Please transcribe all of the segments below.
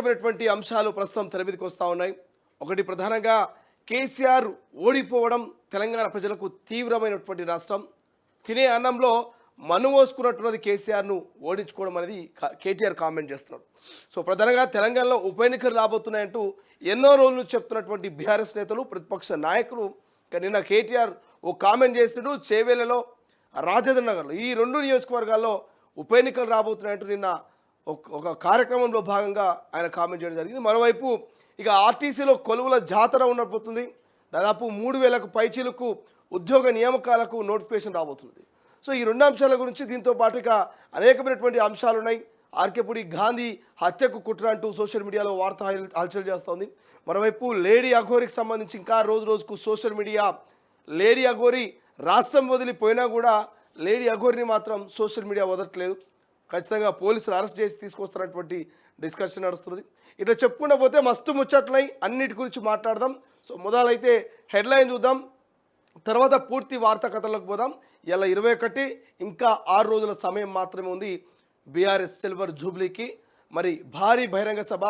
అనేకమైనటువంటి అంశాలు ప్రస్తుతం తెర మీదకి వస్తూ ఉన్నాయి. ఒకటి ప్రధానంగా కేసీఆర్ ఓడిపోవడం తెలంగాణ ప్రజలకు తీవ్రమైనటువంటి నష్టం. తినే అన్నంలో మనుమోసుకున్నట్టున్నది కేసీఆర్ను ఓడించుకోవడం అనేది కేటీఆర్ కామెంట్ చేస్తున్నాడు. సో ప్రధానంగా తెలంగాణలో ఉప ఎన్నికలు రాబోతున్నాయంటూ ఎన్నో రోజులు చెప్తున్నటువంటి బీఆర్ఎస్ నేతలు, ప్రతిపక్ష నాయకులు నిన్న కేటీఆర్ ఓ కామెంట్ చేస్తాడు. చేవేళ్లలో, రాజేంద్ర నగర్లో ఈ రెండు నియోజకవర్గాల్లో ఉప ఎన్నికలు రాబోతున్నాయంటూ నిన్న ఒక కార్యక్రమంలో భాగంగా ఆయన కామెంట్ చేయడం జరిగింది. మరోవైపు ఇక ఆర్టీసీలో కొలువుల జాతర ఉండబోతుంది. దాదాపు 3,000కు పైచీలకు ఉద్యోగ నియామకాలకు నోటిఫికేషన్ రాబోతుంది. సో ఈ రెండు అంశాల గురించి దీంతో పాటు ఇక అనేకమైనటువంటి అంశాలు ఉన్నాయి. ఆర్కేపూడి గాంధీ హత్యకు కుట్ర అంటూ సోషల్ మీడియాలో వార్త హల్చల్ చేస్తోంది. మరోవైపు లేడీ అఘోరికి సంబంధించి ఇంకా రోజుకు సోషల్ మీడియా లేడీ అఘోరి రాష్ట్రం వదిలిపోయినా కూడా లేడీ అఘోరిని మాత్రం సోషల్ మీడియా వదలట్లేదు. ఖచ్చితంగా పోలీసులు అరెస్ట్ చేసి తీసుకొస్తున్నటువంటి డిస్కషన్ నడుస్తుంది. ఇట్లా చెప్పుకుంటూ పోతే మస్తు ముచ్చట్లై అన్నిటి గురించి మాట్లాడదాం. సో మొదలైతే హెడ్లైన్ చూద్దాం, తర్వాత పూర్తి వార్తా కథలకు పోదాం. ఇలా 21 ఇంకా 6 రోజుల సమయం మాత్రమే ఉంది బీఆర్ఎస్ సిల్వర్ జూబ్లీకి. మరి భారీ బహిరంగ సభ,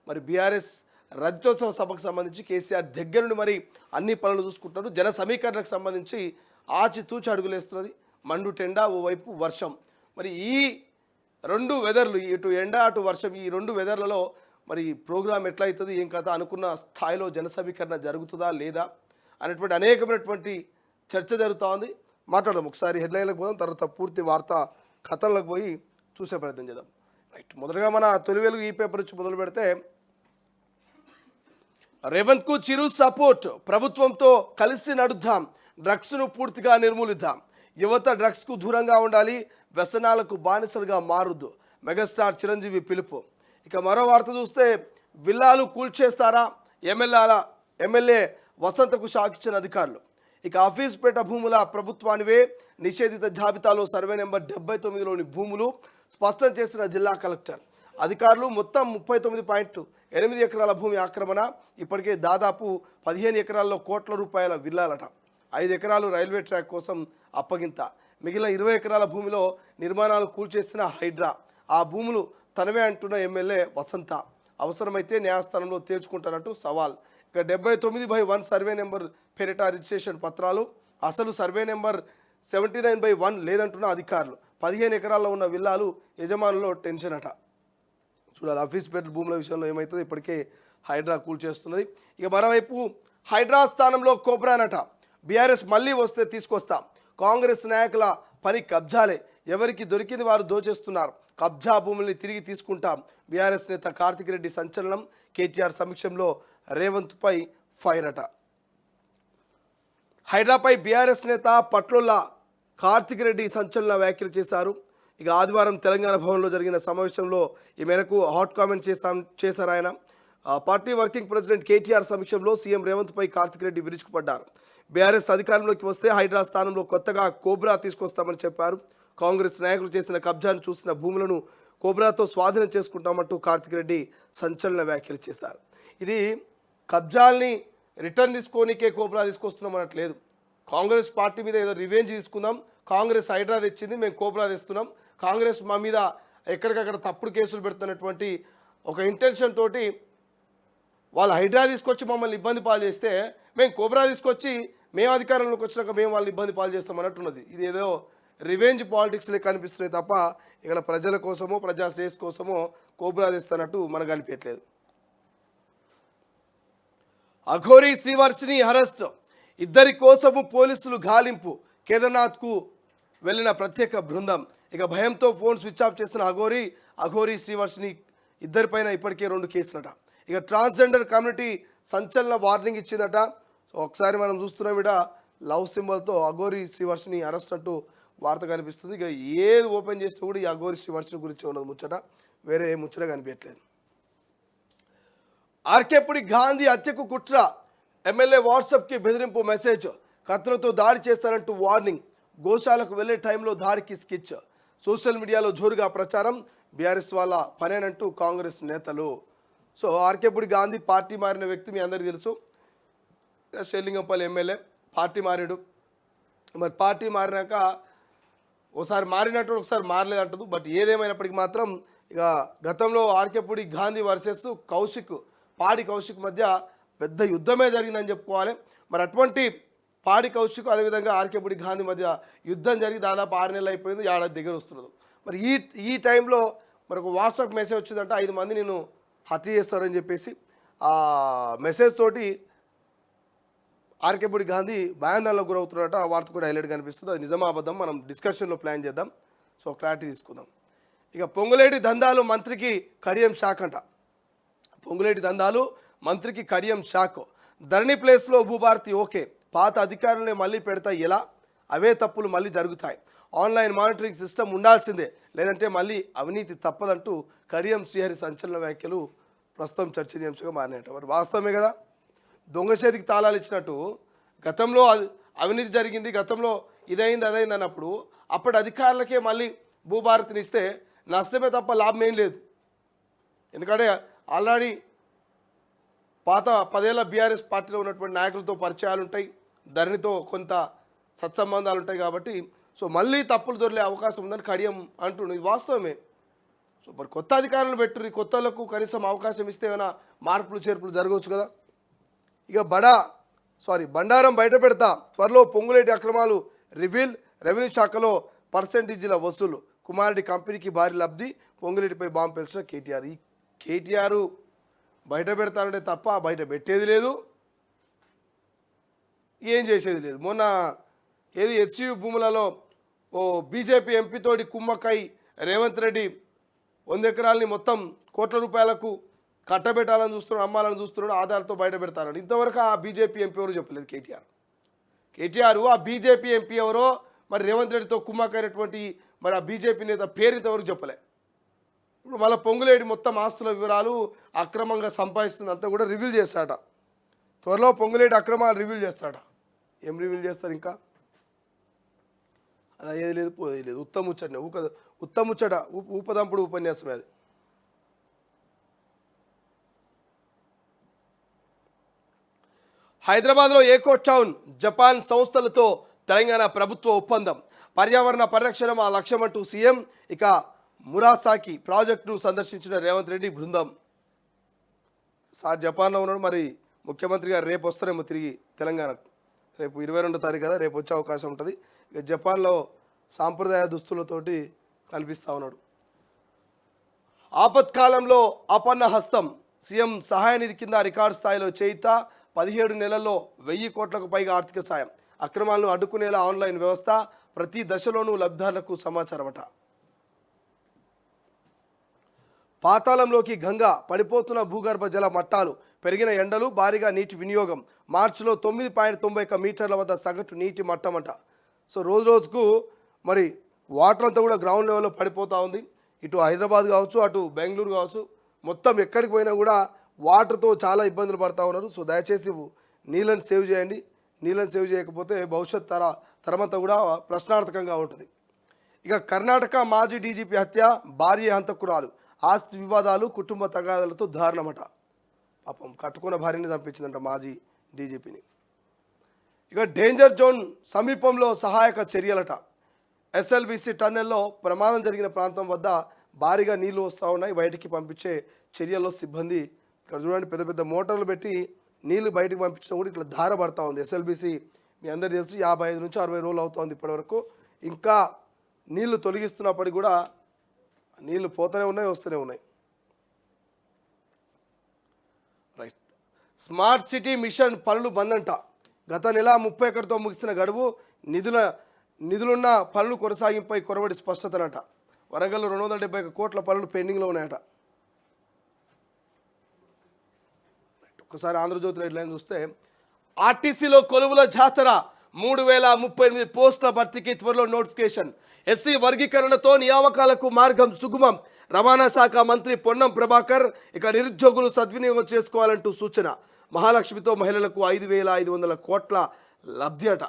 మరి బీఆర్ఎస్ రజతోత్సవ సభకు సంబంధించి కేసీఆర్ దగ్గర నుండి మరి అన్ని పనులు చూసుకుంటున్నారు. జన సమీకరణకు సంబంధించి ఆచితూచి అడుగులేస్తున్నది. మండు టెండా, ఓవైపు వర్షం. మరి ఈ రెండు వెదర్లు, ఇటు ఎండ అటు వర్షం, ఈ రెండు వెదర్లలో మరి ప్రోగ్రామ్ ఎట్లయితుంది, ఏం కథ, అనుకున్న స్థాయిలో జన సమీకరణ జరుగుతుందా లేదా అనేటువంటి అనేకమైనటువంటి చర్చ జరుగుతూ ఉంది. మాట్లాడదాం. ఒకసారి హెడ్లైన్లకు పోదాం, తర్వాత పూర్తి వార్త కథలకు పోయి చూసే ప్రయత్నం చేద్దాం. రైట్, మొదటగా మన తొలి వెలుగు ఈ పేపర్ నుంచి మొదలు పెడితే, రేవంత్కు చిరు సపోర్ట్, ప్రభుత్వంతో కలిసి నడుద్దాం, డ్రగ్స్ను పూర్తిగా నిర్మూలిద్దాం, యువత డ్రగ్స్కు దూరంగా ఉండాలి, వ్యసనాలకు బానిసలుగా మారుద్దు, మెగాస్టార్ చిరంజీవి పిలుపు. ఇక మరో వార్త చూస్తే, విల్లాలు కూల్చేస్తారా, ఎమ్మెల్యే వసంతకు షాక్ ఇచ్చిన అధికారులు. ఇక ఆఫీస్పేట భూముల ప్రభుత్వానివే, నిషేధిత జాబితాలో సర్వే నెంబర్ 79లోని భూములు స్పష్టం చేసిన జిల్లా కలెక్టర్. అధికారులు మొత్తం 39.8 ఎకరాల భూమి ఆక్రమణ, ఇప్పటికే దాదాపు 15 ఎకరాల్లో కోట్ల రూపాయల విల్లాలట. 5 ఎకరాలు రైల్వే ట్రాక్ కోసం అప్పగింత, మిగిలిన 20 ఎకరాల భూమిలో నిర్మాణాలు కూల్చేసిన హైడ్రా. ఆ భూములు తనవే అంటున్న ఎమ్మెల్యే వసంత. అవసరమైతే న్యాయస్థానంలో తేల్చుకుంటారంటూ సవాల్. ఇక 79/1 సర్వే నెంబర్ పేరిట రిజిస్ట్రేషన్ పత్రాలు, అసలు సర్వే నెంబర్ 79/1 లేదంటున్న అధికారులు. 15 ఎకరాల్లో ఉన్న విల్లాలు యజమానుల్లో టెన్షన్ అట. చూడాలి ఆఫీస్పేట భూముల విషయంలో ఏమవుతుందో. ఇప్పటికే హైడ్రా కూల్చేస్తున్నది. ఇక మరోవైపు హైడ్రా స్థానంలో కోబ్రానట. బీఆర్ఎస్ మళ్ళీ వస్తే తీసుకొస్తాం, కాంగ్రెస్ నాయకుల పని కబ్జాలే, ఎవరికి దొరికింది వారు దోచేస్తున్నారు, కబ్జా భూముల్ని తిరిగి తీసుకుంటాం. బీఆర్ఎస్ నేత కార్తిక్ రెడ్డి సంచలనం, కేటీఆర్ సమక్షంలో రేవంత్పై ఫైర్ అట. హైడ్రాపై బీఆర్ఎస్ నేత పట్లొల్ల కార్తిక్ రెడ్డి సంచలన వ్యాఖ్యలు చేశారు. ఇక ఆదివారం తెలంగాణ భవన్లో జరిగిన సమావేశంలో ఈ మేరకు హాట్ కామెంట్ చేశారు ఆయన. పార్టీ వర్కింగ్ ప్రెసిడెంట్ కేటీఆర్ సమక్షంలో సీఎం రేవంత్పై కార్తిక్ రెడ్డి విరుచుకుపడ్డారు. బీఆర్ఎస్ అధికారంలోకి వస్తే హైడ్రా స్థానంలో కొత్తగా కోబ్రా తీసుకొస్తామని చెప్పారు. కాంగ్రెస్ నాయకులు చేసిన కబ్జాను చూసిన భూములను కోబ్రాతో స్వాధీనం చేసుకుంటామంటూ కార్తిక్ రెడ్డి సంచలన వ్యాఖ్యలు చేశారు. ఇది కబ్జాల్ని రిటర్న్ తీసుకోనికే కోబ్రా తీసుకొస్తున్నాం అనట్లేదు. కాంగ్రెస్ పార్టీ మీద ఏదో రివెంజ్ తీసుకుందాం, కాంగ్రెస్ హైడ్రా తెచ్చింది, మేము కోబ్రా తెస్తున్నాం, కాంగ్రెస్ మా మీద ఎక్కడికక్కడ తప్పుడు కేసులు పెడుతున్నటువంటి ఒక ఇంటెన్షన్ తోటి వాళ్ళు హైడ్రా తీసుకొచ్చి మమ్మల్ని ఇబ్బంది పాలు చేస్తే, మేము కోబ్రా తీసుకొచ్చి మేము అధికారంలోకి వచ్చినాక మేము వాళ్ళని ఇబ్బంది పాలు చేస్తాం అన్నట్టున్నది. ఇది ఏదో రివెంజ్ పాలిటిక్స్లే కనిపిస్తున్నాయి తప్ప ఇక్కడ ప్రజల కోసమో ప్రజా శ్రేయస్ కోసమో కోబ్రా తెస్తున్నట్టు మనకు అనిపించట్లేదు. అఘోరీ శ్రీవర్షిని అరెస్ట్, ఇద్దరి కోసము పోలీసులు గాలింపు, కేదార్నాథ్కు వెళ్ళిన ప్రత్యేక బృందం. ఇక భయంతో ఫోన్ స్విచ్ ఆఫ్ చేసిన అఘోరీ శ్రీవర్షిని ఇద్దరిపైన ఇప్పటికే 2 కేసులట. ఇక ట్రాన్స్జెండర్ కమ్యూనిటీ సంచలన వార్నింగ్ ఇచ్చిందట. సో ఒకసారి మనం చూస్తున్నాం, ఇక్కడ లవ్ సింబల్తో అఘోరీ శ్రీవర్షిని అరెస్ట్ అంటూ వార్త కనిపిస్తుంది. ఇక ఏది ఓపెన్ చేస్తే కూడా ఈ అఘోరీ శ్రీవర్షిని గురించి ఉన్నది ముచ్చట, వేరే ఏ ముచ్చట కనిపించట్లేదు. ఆర్కేపూడి గాంధీ హత్యకు కుట్ర, ఎమ్మెల్యే వాట్సాప్కి బెదిరింపు మెసేజ్, కత్తులతో దాడి చేస్తారంటూ వార్నింగ్, గోశాలకు వెళ్లే టైంలో దాడికి స్కెచ్, సోషల్ మీడియాలో జోరుగా ప్రచారం, బీఆర్ఎస్ వాళ్ళ పనేనంటూ కాంగ్రెస్ నేతలు. సో ఆర్కేపూడి గాంధీ పార్టీ మారిన వ్యక్తి మీ అందరికీ తెలుసు. షేర్లింగంపల్లి ఎమ్మెల్యే పార్టీ మారాడు. మరి పార్టీ మారినాక ఒకసారి మారినట్టు ఒకసారి మారలేదంటదు. బట్ ఏదేమైనప్పటికీ మాత్రం ఇక గతంలో ఆర్కేపూడి గాంధీ వర్సెస్ కౌశిక్ పాడి కౌశిక్ మధ్య పెద్ద యుద్ధమే జరిగిందని చెప్పుకోవాలి. మరి అటువంటి పాడి కౌశిక్ అదేవిధంగా ఆర్కేపూడి గాంధీ మధ్య యుద్ధం జరిగి దాదాపు 6 నెలలు అయిపోయింది, ఏడాది దగ్గర వస్తున్నది. మరి ఈ టైంలో మరి ఒక వాట్సాప్ మెసేజ్ వచ్చిందంటే 5 మంది నేను హత్య చేస్తారని చెప్పేసి ఆ మెసేజ్ తోటి ఆర్కేపూడి గాంధీ భయాందోళనకు గురవుతున్నట్టు ఆ వార్త కూడా హైలైట్ కనిపిస్తుంది. అది నిజమా అబద్ధం మనం డిస్కషన్లో ప్లాన్ చేద్దాం. సో క్లారిటీ తీసుకుందాం. ఇక పొంగులేటి దందాలు మంత్రికి కడియం షాక్ అంట. పొంగులేటి దందాలు మంత్రికి కడియం షాక్. ధరణి ప్లేస్లో భూభారతి ఓకే, పాత అధికారులనే మళ్ళీ పెడతా ఎలా, అవే తప్పులు మళ్ళీ జరుగుతాయి, ఆన్లైన్ మానిటరింగ్ సిస్టమ్ ఉండాల్సిందే లేదంటే మళ్ళీ అవినీతి తప్పదంటూ కడియం శ్రీహరి సంచలన వ్యాఖ్యలు ప్రస్తుతం చర్చనీయాంశంగా మారినట్టు. మరి వాస్తవమే కదా, దొంగ చేతికి తాళాలు ఇచ్చినట్టు గతంలో అవినీతి జరిగింది, గతంలో ఇదైంది అదైంది అన్నప్పుడు అప్పటి అధికారులకే మళ్ళీ భూభారతిని ఇస్తే నష్టమే తప్ప లాభం ఏం లేదు. ఎందుకంటే ఆల్రెడీ పాత 10 ఏళ్ల బీఆర్ఎస్ పార్టీలో ఉన్నటువంటి నాయకులతో పరిచయాలు ఉంటాయి, ధరణితో కొంత సత్సంబంధాలు ఉంటాయి కాబట్టి సో మళ్ళీ తప్పులు దొరికే అవకాశం ఉందని కడియం అంటుండు. ఇది వాస్తవమే. సో మరి కొత్త అధికారులను పెట్టుర్రి, కొత్త వాళ్ళకు కనీసం అవకాశం ఇస్తే ఏమైనా మార్పులు చేర్పులు జరగవచ్చు కదా. ఇక బండారం బయట పెడతా, త్వరలో పొంగులేటి అక్రమాలు రివీల్, రెవెన్యూ శాఖలో పర్సెంటేజీల వసూలు, కుమారుడి కంపెనీకి భారీ లబ్ధి, పొంగులేటిపై బాంబు పేల్చిన కేటీఆర్. ఈ కేటీఆర్ బయట పెడతానంటే తప్ప బయట పెట్టేది లేదు, ఏం చేసేది లేదు. మొన్న ఏది హెచ్యు భూములలో ఓ బీజేపీ ఎంపీతోటి కుమ్మక్కై రేవంత్ రెడ్డి 100 ఎకరాలని మొత్తం కోట్ల రూపాయలకు కట్టబెట్టాలని చూస్తున్నాడు, అమ్మాలని చూస్తున్నాడు, ఆధార్తో బయట పెడతాడు. ఇంతవరకు ఆ బీజేపీ ఎంపీ ఎవరు చెప్పలేదు. కేటీఆర్ ఆ బీజేపీ ఎంపీ ఎవరో మరి రేవంత్ రెడ్డితో కుమ్మక్కైనటువంటి మరి ఆ బీజేపీ నేత పేరు ఇంతవరకు చెప్పలే. ఇప్పుడు మళ్ళీ పొంగులేటి మొత్తం ఆస్తుల వివరాలు అక్రమంగా సంపాదిస్తుంది అంతా కూడా రివీల్ చేస్తాడ. త్వరలో పొంగులేటి అక్రమాలు రివీల్ చేస్తాడ. ఏం రివీల్ చేస్తారు ఇంకా, అది అయ్యేది లేదు పోయేది లేదు. ఉత్తముచ్చట ఊపదంపుడు ఉపన్యాసమే అది. హైదరాబాద్లో ఏకో టౌన్ జపాన్ సంస్థలతో తెలంగాణ ప్రభుత్వ ఒప్పందం, పర్యావరణ పరిరక్షణ మా లక్ష్యం అంటూ సీఎం. ఇక మురాసాకి ప్రాజెక్టును సందర్శించిన రేవంత్ రెడ్డి బృందం. సార్ జపాన్లో ఉన్నాడు, మరి ముఖ్యమంత్రి గారు రేపు వస్తారేమో తిరిగి తెలంగాణకు. రేపు 22వ తారీఖు కదా, రేపు వచ్చే అవకాశం ఉంటుంది. ఇక జపాన్లో సాంప్రదాయ దుస్తులతోటి కనిపిస్తూ ఉన్నాడు. ఆపత్కాలంలో ఆపన్న హస్తం, సీఎం సహాయ నిధి కింద రికార్డు స్థాయిలో చేయిత, 17 నెలల్లో 1000 కోట్లకు పైగా ఆర్థిక సాయం, అక్రమాలను అడ్డుకునేలా ఆన్లైన్ వ్యవస్థ, ప్రతి దశలోనూ లబ్ధిదారులకు సమాచారమట. పాతాళంలోకి గంగా, పడిపోతున్న భూగర్భ జల మట్టాలు, పెరిగిన ఎండలు, భారీగా నీటి వినియోగం, మార్చిలో 9.91 మీటర్ల వద్ద సగటు నీటి మట్టమట. సో రోజుకు మరి వాటర్ అంతా కూడా గ్రౌండ్ లెవెల్లో పడిపోతూ ఉంది. ఇటు హైదరాబాద్ కావచ్చు, అటు బెంగళూరు కావచ్చు, మొత్తం ఎక్కడికి పోయినా కూడా వాటర్తో చాలా ఇబ్బందులు పడుతూ ఉన్నారు. సో దయచేసి నీళ్ళని సేవ్ చేయండి. నీళ్ళని సేవ్ చేయకపోతే భవిష్యత్ తరమంతా కూడా ప్రశ్నార్థకంగా ఉంటుంది. ఇక కర్ణాటక మాజీ డీజీపీ హత్య, భార్య హంతకురాలు, ఆస్తి వివాదాలు, కుటుంబ తగాదాలతో దారుణమట. పాపం కట్టుకున్న భార్యని చంపించిందంట మాజీ డీజీపీని. ఇక డేంజర్ జోన్ సమీపంలో సహాయక చర్యలట. ఎస్ఎల్బీసీ టన్నెల్లో ప్రమాదం జరిగిన ప్రాంతం వద్ద భారీగా నీళ్లు వస్తూ ఉన్నాయి, బయటికి పంపించే చర్యల్లో సిబ్బంది. ఇక్కడ చూడండి, పెద్ద పెద్ద మోటార్లు పెట్టి నీళ్లు బయటకు పంపించినా కూడా ఇట్లా ధార పడతా ఉంది. ఎస్ఎల్బీసీ మీ అందరికీ తెలుసు 55 నుంచి 60 రోజులు అవుతుంది ఇప్పటివరకు. ఇంకా నీళ్లు తొలగిస్తున్నప్పటికీ కూడా నీళ్లు పోతూనే ఉన్నాయి, వస్తూనే ఉన్నాయి. రైట్. స్మార్ట్ సిటీ మిషన్ పనులు బంద్ అంట. గత నెల 31తో ముగిసిన గడువు, నిధులున్న పనులు కొనసాగింపై కొరవడి స్పష్టతనట. వరంగల్లో 271 కోట్ల పనులు పెండింగ్లో ఉన్నాయట. ఒకసారి ఆంధ్రజ్యోతి హెడ్లైన్ చూస్తే, ఆర్టీసీలో కొలువుల జాతర, 3038 పోస్టుల భర్తీకి త్వరలో నోటిఫికేషన్, ఎస్సీ వర్గీకరణతో నియామకాలకు మార్గం సుగమం, రవాణా శాఖ మంత్రి పొన్నం ప్రభాకర్. ఇక నిరుద్యోగులు సద్వినియోగం చేసుకోవాలంటూ సూచన, మహాలక్ష్మితో మహిళలకు 5500 కోట్ల లబ్ధి అట.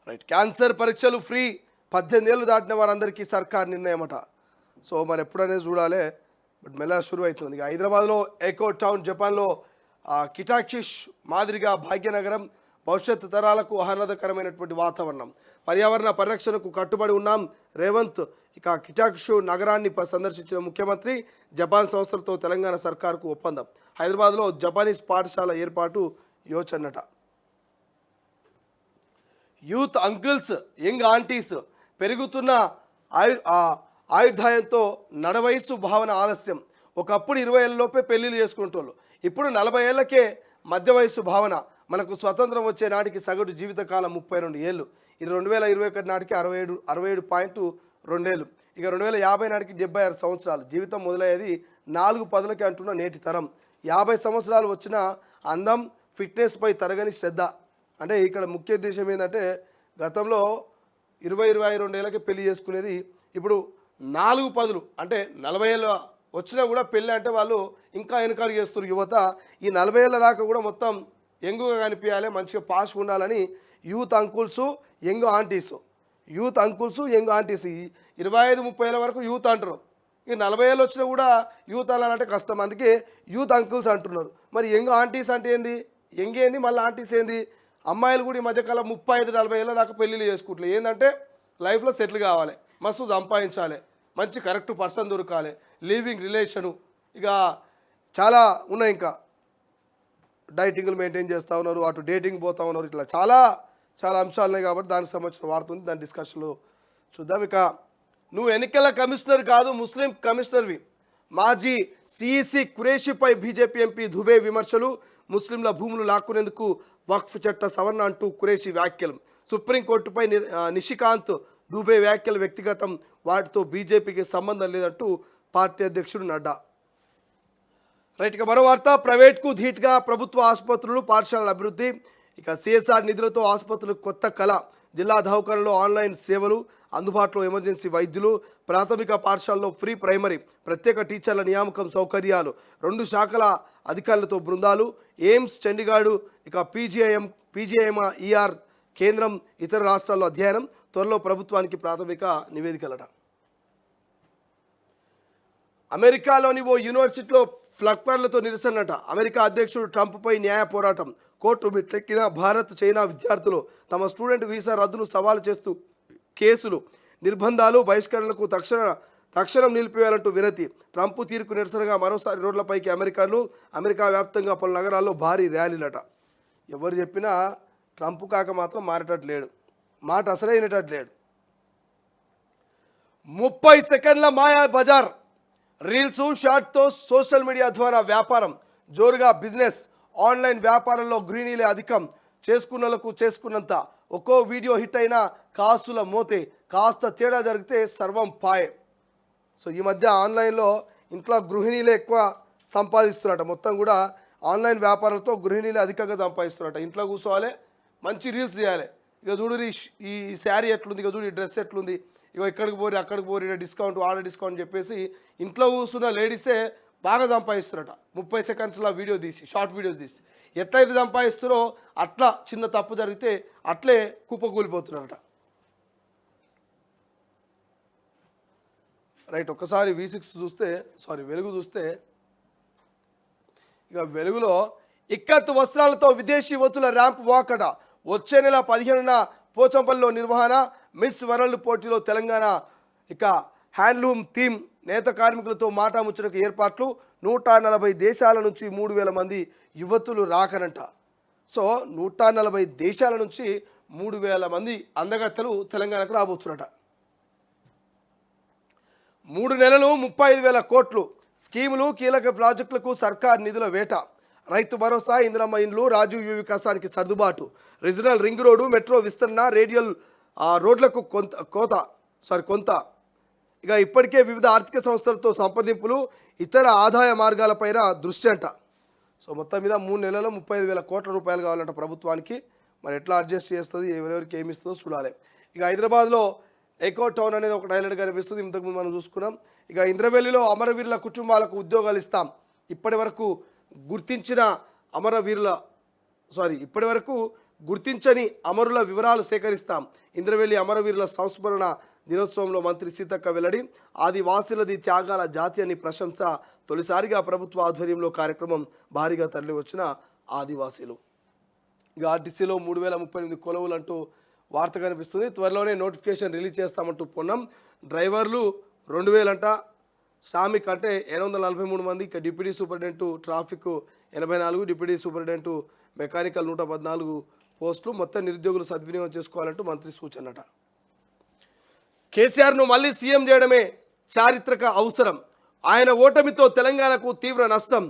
రైట్. క్యాన్సర్ పరీక్షలు ఫ్రీ, 18 ఏళ్ళు దాటిన వారందరికీ సర్కార్ నిర్ణయం అట. సో మరి ఎప్పుడనేది చూడాలి, బట్ మెల్ల షురు అవుతుంది. ఇక హైదరాబాద్లో ఏకో టౌన్, జపాన్లో కిటాక్షిష్ మాదిరిగా భాగ్యనగరం, భవిష్యత్తు తరాలకు ఆహ్లాదకరమైనటువంటి వాతావరణం, పర్యావరణ పరిరక్షణకు కట్టుబడి ఉన్నాం. రేవంత్ ఇక కిటాక్షు నగరాన్ని సందర్శించిన ముఖ్యమంత్రి. జపాన్ సంస్థలతో తెలంగాణ సర్కారుకు ఒప్పందం. హైదరాబాద్లో జపానీస్ పాఠశాల ఏర్పాటు యోచనట. యూత్ అంకుల్స్, యంగ్ ఆంటీస్ పెరుగుతున్న ఆయుర్దాయంతో నడవయస్సు భావన ఆలస్యం. ఒకప్పుడు 20 ఏళ్ళలోపే పెళ్లిళ్ళు చేసుకుంటోళ్ళు, ఇప్పుడు 40 ఏళ్లకే మధ్య వయస్సు భావన. మనకు స్వతంత్రం వచ్చే నాటికి సగటు జీవితకాలం 32 ఏళ్ళు. ఇది 2021 నాటికి 67.2 ఏళ్ళు. ఇక 2050 నాటికి 76 సంవత్సరాలు. జీవితం మొదలయ్యేది 4 అంటున్న నేటి తరం. 50 సంవత్సరాలు వచ్చిన అందం, ఫిట్నెస్పై తరగని శ్రద్ధ. అంటే ఇక్కడ ముఖ్య ఉద్దేశం ఏంటంటే గతంలో 20-22 ఏళ్ళకి పెళ్లి చేసుకునేది, ఇప్పుడు 4-10 అంటే 40 ఏళ్ళ వచ్చినా కూడా పెళ్ళి అంటే వాళ్ళు ఇంకా వెనకాల చేస్తున్నారు యువత. ఈ 40 ఏళ్ళ దాకా కూడా మొత్తం యంగ్గా కనిపించాలి, మంచిగా పాష్గా ఉండాలని youth uncles, young aunties, youth uncles, young aunties 25-30 ఏళ్ళ వరకు యూత్ అంటారు. ఈ 40 ఏళ్ళు వచ్చినా కూడా యూత్ అనాలంటే కష్టం, అందుకే యూత్ అంకుల్స్ అంటున్నారు. మరి యంగ్ ఆంటీస్ అంటే ఏంది, యంగ్ ఏంది, మళ్ళీ ఆంటీస్ ఏంది? అమ్మాయిలు కూడా ఈ మధ్యకాలం 35-40 ఏళ్ళ దాకా పెళ్ళిళ్ళు చేసుకుంటారు. ఏంటంటే లైఫ్లో సెటిల్ కావాలి, మస్తు సంపాదించాలి, మంచి కరెక్ట్ పర్సన్ దొరకాలి, లివింగ్ రిలేషను, ఇక చాలా ఉన్నాయి. ఇంకా డైటింగ్లు మెయింటైన్ చేస్తూ ఉన్నారు, అటు డేటింగ్ పోతూ ఉన్నారు. ఇట్లా చాలా చాలా అంశాలు ఉన్నాయి కాబట్టి దానికి సంబంధించిన వార్త ఉంది, దాని డిస్కషన్లో చూద్దాం. ఇక నువ్వు ఎన్నికల కమిషనర్ కాదు, ముస్లిం కమిషనర్వి. మాజీ సిఈసి ఖురేషిపై బీజేపీ ఎంపీ దుబే విమర్శలు. ముస్లింల భూములు లాక్కునేందుకు వక్ఫ్ చట్ట సవరణ అంటూ ఖురేషి వ్యాఖ్యలు. సుప్రీంకోర్టుపై నిషికాంత్ దుబే వ్యాఖ్యలు వ్యక్తిగతం, వాటితో బీజేపీకి సంబంధం లేదంటూ పార్టీ అధ్యక్షుడు నడ్డా. రైట్, ఇక మరో వార్త. ప్రైవేట్కు ధీట్గా ప్రభుత్వ ఆసుపత్రులు, పాఠశాలల అభివృద్ధి. ఇక సిఎస్ఆర్ నిధులతో ఆసుపత్రులకు కొత్త కళ. జిల్లా దవాఖానలో ఆన్లైన్ సేవలు అందుబాటులో, ఎమర్జెన్సీ వైద్యులు, ప్రాథమిక పాఠశాలలో ఫ్రీ ప్రైమరీ, ప్రత్యేక టీచర్ల నియామకం సౌకర్యాలు, 2 శాఖల అధికారులతో బృందాలు. ఎయిమ్స్ చండీగఢ్, ఇక పీజీఐఎంఈఆర్ కేంద్రం, ఇతర రాష్ట్రాల్లో అధ్యయనం. త్వరలో ప్రభుత్వానికి ప్రాథమిక నివేదికలట. అమెరికాలోని ఓ యూనివర్సిటీలో ఫ్లక్పర్లతో నిరసనట. అమెరికా అధ్యక్షుడు ట్రంప్పై న్యాయ పోరాటం. కోర్టు మెట్లెక్కిన భారత్, చైనా విద్యార్థులు. తమ స్టూడెంట్ వీసా రద్దును సవాలు చేస్తూ కేసులు, నిర్బంధాలు, బహిష్కరణలకు తక్షణం నిలిపివేయాలంటూ వినతి. ట్రంప్ తీరుకు నిరసనగా మరోసారి రోడ్లపైకి అమెరికన్లు. అమెరికా వ్యాప్తంగా పలు నగరాల్లో భారీ ర్యాలీలట. ఎవరు చెప్పినా ట్రంప్ కాక మాత్రం మారేటట్లేడు, మాట అసలే వినేటట్లేడు. 30 సెకండ్ల మాయా బజార్. రీల్స్, షార్ట్తో సోషల్ మీడియా ద్వారా వ్యాపారం జోరుగా. బిజినెస్ ఆన్లైన్ వ్యాపారంలో గృహిణీలే అధికం. చేసుకున్నలకు చేసుకున్నంత. ఒక్కో వీడియో హిట్ అయినా కాసుల మోతే. కాస్త తేడా జరిగితే సర్వం పాయే. సో ఈ మధ్య ఆన్లైన్లో ఇంట్లో గృహిణీలే ఎక్కువ సంపాదిస్తున్నారట. మొత్తం కూడా ఆన్లైన్ వ్యాపారాలతో గృహిణీలే అధికంగా సంపాదిస్తున్నారట. ఇంట్లో కూర్చోవాలి, మంచి రీల్స్ చేయాలి. ఇక చూడు ఈ శారీ ఎట్లుంది, ఇక చూడు ఈ డ్రెస్ ఎట్లుంది, ఇక ఇక్కడికి పోరి అక్కడికి పోరి, డిస్కౌంట్ ఆర్డర్ డిస్కౌంట్ చెప్పేసి ఇంట్లో కూర్చున్న లేడీసే బాగా సంపాదిస్తున్నారట. 30 సెకండ్స్లో వీడియో తీసి, షార్ట్ వీడియోస్ తీసి ఎట్లయితే సంపాదిస్తారో అట్లా చిన్న తప్పు జరిగితే అట్లే కుప్పకూలిపోతున్నారట. రైట్, ఒక్కసారి వెలుగు చూస్తే ఇక వెలుగులో ఇక్కత్ వస్త్రాలతో విదేశీ యువతుల ర్యాంప్ వాకట. వచ్చే నెల 15న పోచంపల్లిలో నిర్వహణ. మిస్ వరల్డ్ పోటీలో తెలంగాణ. ఇక హ్యాండ్లూమ్ థీమ్, నేత కార్మికులతో మాటాముచ్చటకు ఏర్పాట్లు. 140 దేశాల నుంచి 3000 మంది యువతులు రాకనంట. సో 140 దేశాల నుంచి 3000 మంది అందగత్తెలు తెలంగాణకు రాబోతున్నట. 3 నెలలు 35,000 కోట్లు. స్కీములు, కీలక ప్రాజెక్టులకు సర్కార్ నిధుల వేట. రైతు భరోసా, ఇందిరమ్మ ఇండ్లు, రాజీవ్ యువ వికాసానికి సర్దుబాటు. రీజనల్ రింగ్ రోడ్డు, మెట్రో విస్తరణ, రేడియల్ రోడ్లకు కొంత. ఇక ఇప్పటికే వివిధ ఆర్థిక సంస్థలతో సంప్రదింపులు, ఇతర ఆదాయ మార్గాలపైన దృష్టి అంట. సో మొత్తం మీద 3 నెలల్లో 35,000 కోట్ల రూపాయలు కావాలంట ప్రభుత్వానికి. మరి ఎట్లా అడ్జస్ట్ చేస్తుంది, ఎవరెవరికి ఏమి ఇస్తుందో చూడాలి. ఇక హైదరాబాద్లో ఎకో టౌన్ అనేది ఒక హైలైట్ కనిపిస్తుంది. ఇంతకుముందు మనం చూసుకున్నాం. ఇక ఇంద్రవెల్లిలో అమరవీరుల కుటుంబాలకు ఉద్యోగాలు ఇస్తాం. ఇప్పటి వరకు గుర్తించని అమరుల వివరాలు సేకరిస్తాం. ఇంద్రవెల్లి అమరవీరుల సంస్మరణ దినోత్సవంలో మంత్రి సీతక్క వెల్లడి. ఆదివాసులది త్యాగాల జాతి అని ప్రశంస. తొలిసారిగా ప్రభుత్వ ఆధ్వర్యంలో కార్యక్రమం. భారీగా తరలి వచ్చిన ఆదివాసీలు. ఇక ఆర్టీసీలో 3038 కొలువులు అంటూ వార్త కనిపిస్తుంది. త్వరలోనే నోటిఫికేషన్ రిలీజ్ చేస్తామంటూ పొన్నం. డ్రైవర్లు 2000 అంట, శ్రామిక్ అంటే 843 మంది. ఇక deputy superintendent traffic 84, deputy superintendent mechanical 114 పోస్టులు. మొత్తం నిరుద్యోగులు సద్వినియోగం చేసుకోవాలంటూ మంత్రి సూచనట. కేసీఆర్ను మళ్ళీ సీఎం చేయడమే చారిత్రక అవసరం. ఆయన ఓటమితో తెలంగాణకు తీవ్ర నష్టం.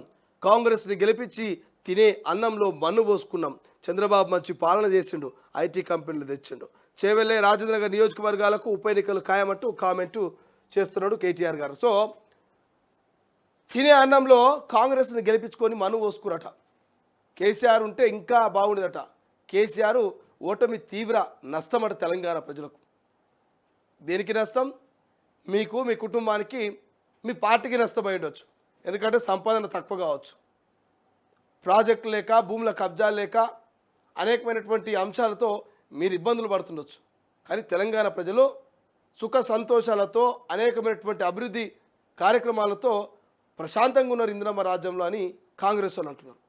కాంగ్రెస్ని గెలిపించి తినే అన్నంలో మన్ను పోసుకున్నాం. చంద్రబాబు మంచి పాలన చేసిండు, ఐటీ కంపెనీలు తెచ్చిండు. చేవెళ్ళే రాజేంద్రనగర్ నియోజకవర్గాలకు ఉప ఎన్నికలు ఖాయమంటూ కామెంటు చేస్తున్నాడు కేటీఆర్ గారు. సో తినే అన్నంలో కాంగ్రెస్ని గెలిపించుకొని మన్ను పోసుకురట. కేసీఆర్ ఉంటే ఇంకా బాగుండేదట. కేసీఆర్ ఓటమి తీవ్ర నష్టమట తెలంగాణ ప్రజలకు. దేనికి నష్టం? మీకు, మీ కుటుంబానికి, మీ పార్టీకి నష్టమై ఉండొచ్చు. ఎందుకంటే సంపాదన తక్కువ కావచ్చు, ప్రాజెక్టులు లేక, భూముల కబ్జాలు లేక, అనేకమైనటువంటి అంశాలతో మీరు ఇబ్బందులు పడుతుండొచ్చు. కానీ తెలంగాణ ప్రజలు సుఖ సంతోషాలతో, అనేకమైనటువంటి అభివృద్ధి కార్యక్రమాలతో ప్రశాంతంగా ఉన్నారు ఇందిరమ్మ రాజ్యంలో అని కాంగ్రెస్ వాళ్ళు అంటున్నారు.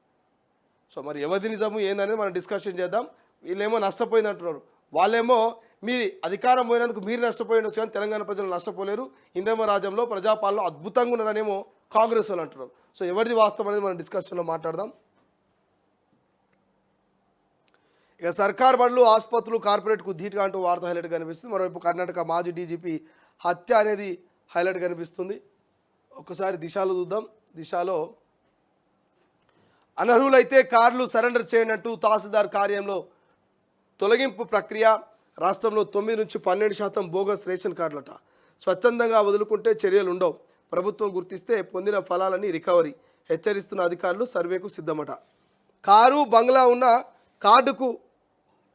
సో మరి ఎవరి నిజము ఏందనేది మనం డిస్కషన్ చేద్దాం. వీళ్ళేమో నష్టపోయింది అంటున్నారు, వాళ్ళేమో మీ అధికారం పోయినందుకు మీరు నష్టపోయినచ్చు కానీ తెలంగాణ ప్రజలు నష్టపోలేరు, ఇందిరమ్మ రాజ్యంలో ప్రజాపాలన అద్భుతంగా ఉన్నారనేమో కాంగ్రెస్ వాళ్ళు అంటున్నారు. సో ఎవరిది వాస్తవం అనేది మనం డిస్కషన్లో మాట్లాడదాం. ఇక సర్కార్ బడులు, ఆసుపత్రులు కార్పొరేట్కు ధీటుగా అంటూ వార్త హైలైట్ కనిపిస్తుంది. మరోవైపు కర్ణాటక మాజీ డీజీపీ హత్య అనేది హైలైట్ కనిపిస్తుంది. ఒక్కసారి దిశలో చూద్దాం. దిశలో అనర్హులైతే కార్లు సరెండర్ చేయండి తహసీల్దార్ కార్యంలో తొలగింపు ప్రక్రియ. రాష్ట్రంలో 9 నుంచి 12% బోగస్ రేషన్ కార్డులట. స్వచ్ఛందంగా వదులుకుంటే చర్యలు ఉండవు. ప్రభుత్వం గుర్తిస్తే పొందిన ఫలాలని రికవరీ. హెచ్చరిస్తున్న అధికారులు సర్వేకు సిద్ధమట. కారు, బంగ్లా ఉన్న కార్డుకు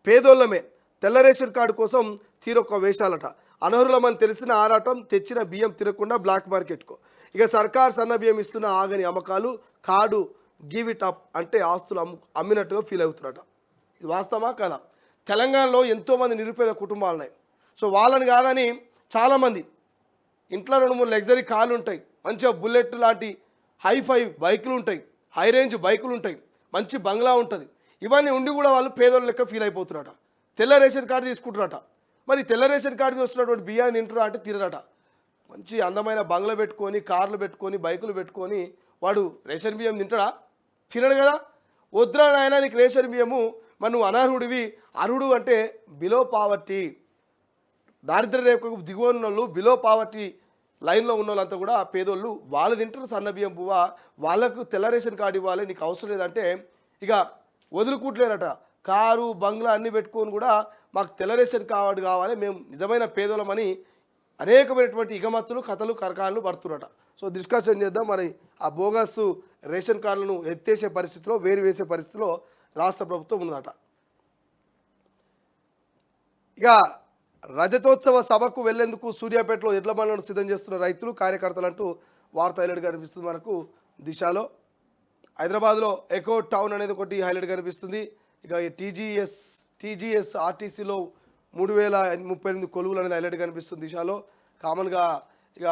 పేదోళ్ళమే. తెల్ల రేషన్ కార్డు కోసం తీరొక్క వేషాలట. అనర్హులమని తెలిసిన ఆరాటం, తెచ్చిన బియ్యం తినకుండా బ్లాక్ మార్కెట్కు. ఇక సర్కార్ సన్న బియ్యం ఇస్తున్న ఆగని అమ్మకాలు. కార్డు గివ్ ఇట్ అప్ అంటే ఆస్తులు అమ్మినట్టుగా ఫీల్ అవుతున్నారట. ఇది వాస్తవమా కదా? తెలంగాణలో ఎంతోమంది నిరుపేద కుటుంబాలు ఉన్నాయి. సో వాళ్ళని కాదని చాలామంది ఇంట్లో 2-3 లగ్జరీ కార్లు ఉంటాయి, మంచిగా బుల్లెట్ లాంటి హైఫై బైకులు ఉంటాయి, హై రేంజ్ బైకులు ఉంటాయి, మంచి బంగ్లా ఉంటుంది. ఇవన్నీ ఉండి కూడా వాళ్ళు పేదోళ్ళ లెక్క ఫీల్ అయిపోతున్నారట. తెల్ల రేషన్ కార్డు తీసుకుంటారట. మరి తెల్ల రేషన్ కార్డు వస్తున్నటువంటి బియ్యాన్ని తింటున్నా అంటే తినరట. మంచి అందమైన బంగ్లా పెట్టుకొని, కార్లు పెట్టుకొని, బైకులు పెట్టుకొని వాడు రేషన్ బియ్యం తింటాడా? తినడు కదా. వద్దురా నాయన నీకు రేషన్ బియ్యము, మరి నువ్వు అనర్హుడివి. అర్హుడు అంటే బిలో పావర్టీ, దారిద్ర్య రేఖకు దిగువ ఉన్న వాళ్ళు, బిలో పావర్టీ లైన్లో ఉన్న వాళ్ళంతా కూడా పేదోళ్ళు. వాళ్ళు తింటారు సన్న బియ్యం పువ్వ, వాళ్ళకు తెల్ల రేషన్ కార్డు ఇవ్వాలి, నీకు అవసరం లేదంటే ఇక వదులుకుంటలేరట. కారు, బంగ్లా అన్నీ పెట్టుకొని కూడా మాకు తెల్ల రేషన్ కార్డు కావాలి, మేము నిజమైన పేదోళ్ళమని అనేకమైనటువంటి ఇగమత్తులు, కథలు, కరకాలను పడుతున్నట. సో డిస్కషన్ చేద్దాం. మరి ఆ బోగస్ రేషన్ కార్డులను ఎత్తేసే పరిస్థితిలో, వేరు వేసే పరిస్థితిలో రాష్ట్ర ప్రభుత్వం ఉందట. ఇక రజతోత్సవ సభకు వెళ్లేందుకు సూర్యాపేటలో ఎడ్ల బండ్లను సిద్ధం చేస్తున్న రైతులు, కార్యకర్తలు అంటూ వార్త హైలైట్ కనిపిస్తుంది మనకు దిశలో. హైదరాబాద్లో ఎకో టౌన్ అనేది ఒకటి హైలైట్ కనిపిస్తుంది. ఇక టీజీఎస్ ఆర్టీసీలో 3038 కొలువులు అనేది హైలైట్ కనిపిస్తుంది దిశలో. కామన్గా ఇక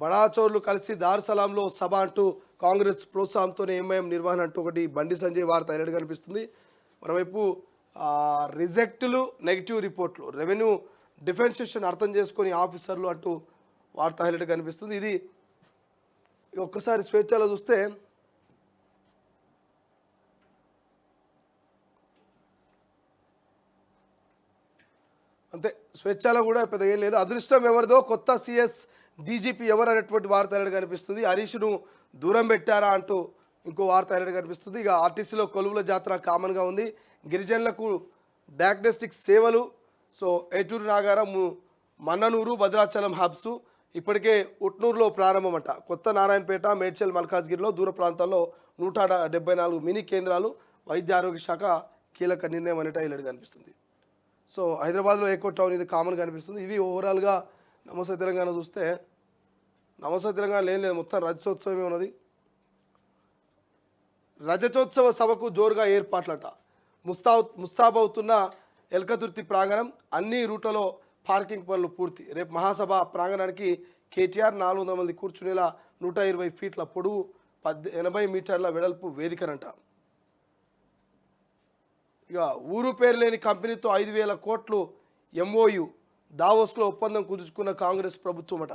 బడాచోర్లు కలిసి దారుసలాంలో సభ అంటూ కాంగ్రెస్ ప్రోత్సాహంతోనే ఎంఐఎం నిర్వహణ అంటూ ఒకటి బండి సంజయ్ వార్త హైలైట్ కనిపిస్తుంది. మరోవైపు రిజెక్టులు, నెగిటివ్ రిపోర్ట్లు, రెవెన్యూ డిఫరెన్షియేషన్ అర్థం చేసుకొని ఆఫీసర్లు అంటూ వార్త హైలైట్ కనిపిస్తుంది. ఇది ఒక్కసారి స్వేచ్ఛలో చూస్తే అంతే, స్వేచ్ఛలో కూడా పెద్దగా ఏం లేదు. అదృష్టం ఎవరిదో, కొత్త సిఎస్ డీజీపీ ఎవరు అనేటువంటి వార్త హైలైట్ కనిపిస్తుంది. హరీష్ను దూరం పెట్టారా అంటూ ఇంకో వార్త హైలైట్ కనిపిస్తుంది. ఇక ఆర్టీసీలో కొలువుల జాతర కామన్గా ఉంది. గిరిజనులకు డయాగ్నోస్టిక్ సేవలు. సో ఏటూరు, నాగారం, మన్ననూరు, భద్రాచలం హబ్స్. ఇప్పటికే ఉట్నూరులో ప్రారంభమట. కొత్త నారాయణపేట, మేడ్చల్, మల్కాజ్గిరిలో దూర ప్రాంతాల్లో 174 మినీ కేంద్రాలు. వైద్య ఆరోగ్య శాఖ కీలక నిర్ణయం అనేట హైలైట్ కనిపిస్తుంది. సో హైదరాబాద్లో ఎకో టౌన్ ఇది కామన్ కనిపిస్తుంది. ఇవి ఓవరాల్గా నమస్తే తెలంగాణ చూస్తే, నమస్తే తెలంగాణ లేదు, మొత్తం రజతోత్సవమే ఉన్నది. రజతోత్సవ సభకు జోరుగా ఏర్పాట్లట. ముస్తాబవుతున్న ఎల్కతుర్తి ప్రాంగణం. అన్ని రూట్లలో పార్కింగ్ పనులు పూర్తి. రేపు మహాసభ ప్రాంగణానికి కేటీఆర్ 400 మంది కూర్చునేలా 120 ఫీట్ల పొడవు, 80 మీటర్ల వెడల్పు వేదికనంట. ఇక ఊరు పేరు లేని కంపెనీతో 5,000 కోట్లు ఎంఓయు దావోస్లో ఒప్పందం కుదుర్చుకున్న కాంగ్రెస్ ప్రభుత్వం అట.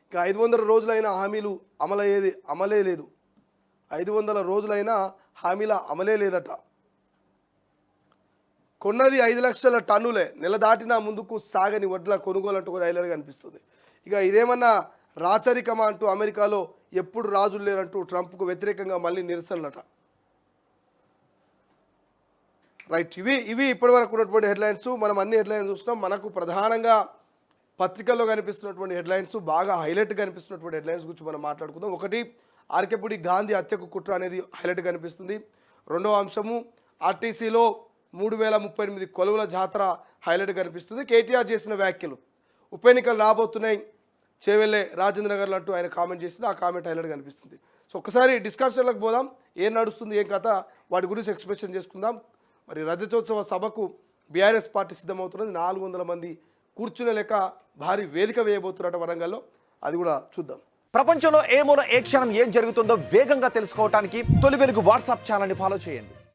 ఇక 500 రోజులైన హామీలు అమలే లేదు. 500 రోజులైనా హామీల అమలే లేదట. కొన్నది 5 లక్షల టన్నులే, నెల దాటినా ముందుకు సాగని వడ్ల కొనుగోలు అంటూ కూడా హైలైట్గా కనిపిస్తుంది. ఇక ఇదేమన్నా రాచరికమా అంటూ అమెరికాలో ఎప్పుడు రాజులు లేరంటూ ట్రంప్కు వ్యతిరేకంగా మళ్ళీ నిరసనలట. రైట్, ఇవి ఇప్పటివరకు ఉన్నటువంటి హెడ్లైన్స్. మనం అన్ని హెడ్లైన్స్ చూస్తున్నాం. మనకు ప్రధానంగా పత్రికల్లో కనిపిస్తున్నటువంటి హెడ్లైన్స్, బాగా హైలైట్ కనిపిస్తున్నటువంటి హెడ్లైన్స్ గురించి మనం మాట్లాడుకుందాం. ఒకటి, ఆర్కేపూడి గాంధీ హత్యకు కుట్ర అనేది హైలైట్ కనిపిస్తుంది. రెండవ అంశము, ఆర్టీసీలో 3038 కొలువుల జాతర హైలైట్ కనిపిస్తుంది. కేటీఆర్ చేసిన వ్యాఖ్యలు, ఉప ఎన్నికలు రాబోతున్నాయి చేవెళ్ళే రాజేంద్ర నగర్లు అంటూ ఆయన కామెంట్ చేసిన ఆ కామెంట్ హైలైట్ కనిపిస్తుంది. సో ఒకసారి డిస్కషన్లకు పోదాం. ఏం నడుస్తుంది, ఏం కథ, వాటి గురించి ఎక్స్ప్రెషన్ చేసుకుందాం. మరి రజతోత్సవ సభకు బీఆర్ఎస్ పార్టీ సిద్ధమవుతున్నది. 400 మంది కూర్చునే లెక్క భారీ వేదిక వేయబోతున్నట్టు వరంగల్లో, అది కూడా చూద్దాం. ప్రపంచంలో ఏ మూల ఏ క్షణం ఏం జరుగుతుందో వేగంగా తెలుసుకోవడానికి తొలి వెలుగు వాట్సాప్ ఛానల్ని ఫాలో చేయండి.